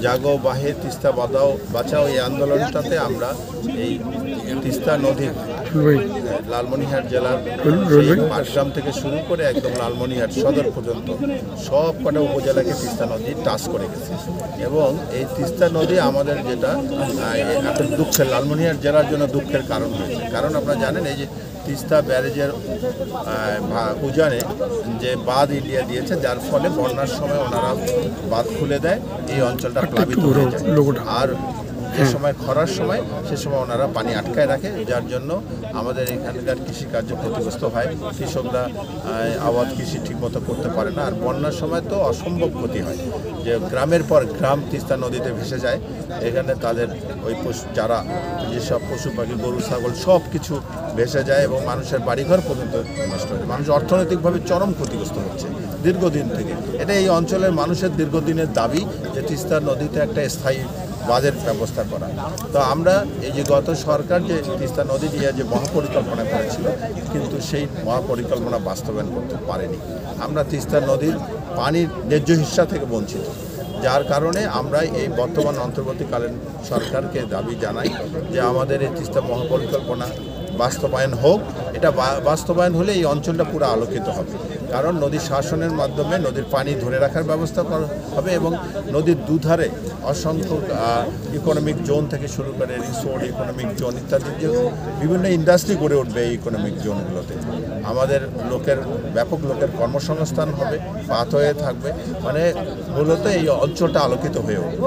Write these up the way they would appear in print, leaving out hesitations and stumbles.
জাগো বাহে তিস্তা বাঁচাও বাঁচাও এই আন্দোলনটাতে আমরা এই তিস্তা নদীর লালমনিরহাট জেলার পাটগ্রাম থেকে শুরু করে একদম লালমনিরহাট সদর পর্যন্ত সব কটা উপজেলাকে তিস্তা নদী টাচ করে গেছে। এবং এই তিস্তা নদী আমাদের যেটা একটা দুঃখের, লালমনিরহাট জেলার জন্য দুঃখের কারণ হয়েছে। কারণ আপনারা জানেন এই যে তিস্তা ব্যারেজের উজানে যে বাঁধ ইন্ডিয়া দিয়েছে, যার ফলে বন্যার সময় ওনারা বাঁধ খুলে দেয়, এই অঞ্চলটা প্লাবিত হয়ে যায়। আর যে সময় খরার সময় সে সময় ওনারা পানি আটকায় রাখে, যার জন্য আমাদের এখানকার কৃষিকার্য ক্ষতিগ্রস্ত হয়। কৃষকরা আবাদ কৃষি ঠিকমতো করতে পারে না। আর বন্যার সময় তো অসম্ভব ক্ষতি হয়, যে গ্রামের পর গ্রাম তিস্তা নদীতে ভেসে যায়। এখানে তাদের ওই যারা যেসব পশু পাখি গরু ছাগল সব কিছু ভেসে যায় এবং মানুষের বাড়িঘর পর্যন্ত নষ্ট হচ্ছে। মানুষ অর্থনৈতিকভাবে চরম ক্ষতিগ্রস্ত হচ্ছে দীর্ঘদিন থেকে। এটা এই অঞ্চলের মানুষের দীর্ঘদিনের দাবি যে তিস্তা নদীতে একটা স্থায়ী বাঁধের ব্যবস্থা করা। তো আমরা এই যে গত সরকার যে তিস্তা নদী নিয়ে যে মহাপরিকল্পনা করেছিল, কিন্তু সেই মহাপরিকল্পনা বাস্তবায়ন করতে পারেনি। আমরা তিস্তা নদীর পানির ন্যায্য হিস্সা থেকে বঞ্চিত, যার কারণে আমরা এই বর্তমান অন্তর্বর্তীকালীন সরকারকে দাবি জানাই যে আমাদের এই তিস্তা মহাপরিকল্পনা বাস্তবায়ন হোক। এটা বাস্তবায়ন হলে এই অঞ্চলটা পুরো আলোকিত হবে। কারণ নদীর শাসনের মাধ্যমে নদীর পানি ধরে রাখার ব্যবস্থা করা হবে এবং নদীর দুধারে অসংখ্য ইকোনমিক জোন থেকে শুরু করে রিসোর্ট, ইকোনমিক জোন ইত্যাদি বিভিন্ন ইন্ডাস্ট্রি গড়ে উঠবে। এই ইকোনমিক জোনগুলোতে আমাদের ব্যাপক লোকের কর্মসংস্থান হবে, বাত হয়ে থাকবে, মানে মূলত এই অঞ্চলটা আলোকিত হয়ে উঠবে।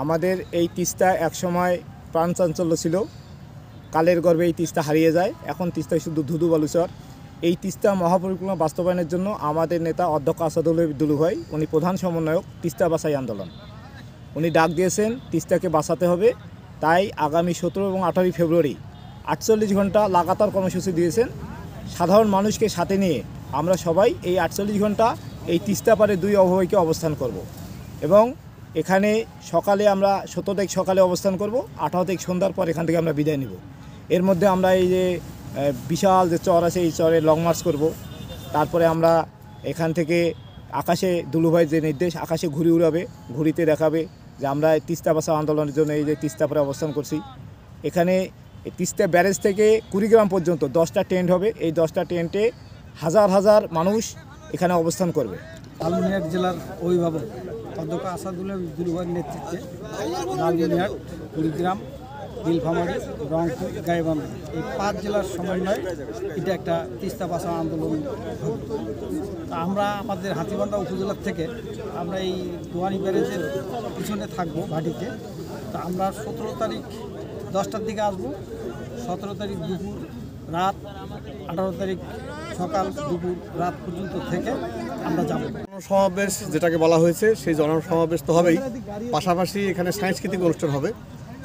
আমাদের এই তিস্তা একসময় প্রাণচাঞ্চল্য ছিল, কালের গর্ভে এই তিস্তা হারিয়ে যায়। এখন তিস্তায় শুধু ধুধু বালুচর। এই তিস্তা মহাপরিকল্পনা বাস্তবায়নের জন্য আমাদের নেতা অধ্যক্ষ আসাদুল দুলু ভাই, উনি প্রধান সমন্বয়ক তিস্তা বাঁচাই আন্দোলন, উনি ডাক দিয়েছেন তিস্তাকে বাঁচাতে হবে। তাই আগামী 17 এবং 18 ফেব্রুয়ারি 48 ঘন্টা লাগাতার কর্মসূচি দিয়েছেন। সাধারণ মানুষকে সাথে নিয়ে আমরা সবাই এই 48 ঘন্টা এই তিস্তা পারে 2 অববাহিকে অবস্থান করব এবং এখানে সকালে আমরা 17 তারিখ সকালে অবস্থান করব, 18 তারিখ সন্ধ্যার পর এখান থেকে আমরা বিদায় নিব। এর মধ্যে আমরা এই যে বিশাল যে চর আছে এই চরে লং মার্চ করব। তারপরে আমরা এখান থেকে আকাশে দুলুভাই যে নির্দেশ, আকাশে ঘুড়ি উড়াবে, ঘুড়িতে দেখাবে যে আমরা তিস্তা বাঁচাও আন্দোলনের জন্য এই যে তিস্তা পারে অবস্থান করছি। এখানে তিস্তা ব্যারেজ থেকে কুড়িগ্রাম পর্যন্ত 10টা টেন্ট হবে। এই 10টা টেন্টে হাজার হাজার মানুষ এখানে অবস্থান করবে। লালমনিরহাট জেলার অভিভাবক অধ্যক্ষ আসাদুল দুলুভাইয়ের নেতৃত্বে লালমনিরহাট, কুড়িগ্রাম, নীলফামারী, রংপুর, গাইবান্ধা এই 5 জেলার সমন্বয়ে এটা একটা তিস্তা বাঁচাও আন্দোলন হবে। আমরা আমাদের হাতীবান্ধা উপজেলার থেকে আমরা এই দোয়ানি ব্যারেজের পিছনে থাকবো ভাটিতে। তো আমরা 17 তারিখ 10টার দিকে আসবো, 17 তারিখ দুপুর রাত, 18 তারিখ সকাল দুপুর রাত পর্যন্ত থেকে আমরা যাব। জনসমাবেশ যেটাকে বলা হয়েছে সেই জনসমাবেশ তো হবেই, পাশাপাশি এখানে সাংস্কৃতিক অনুষ্ঠান হবে,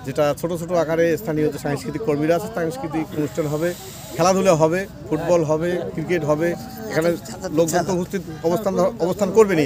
যেটা ছোট ছোট আকারে স্থানীয় যে সাংস্কৃতিক কর্মীরা আছে সাংস্কৃতিক অনুষ্ঠান হবে, খেলাধুলা হবে, ফুটবল হবে, ক্রিকেট হবে। এখানে লোকজন তো অবস্থান করবেনই।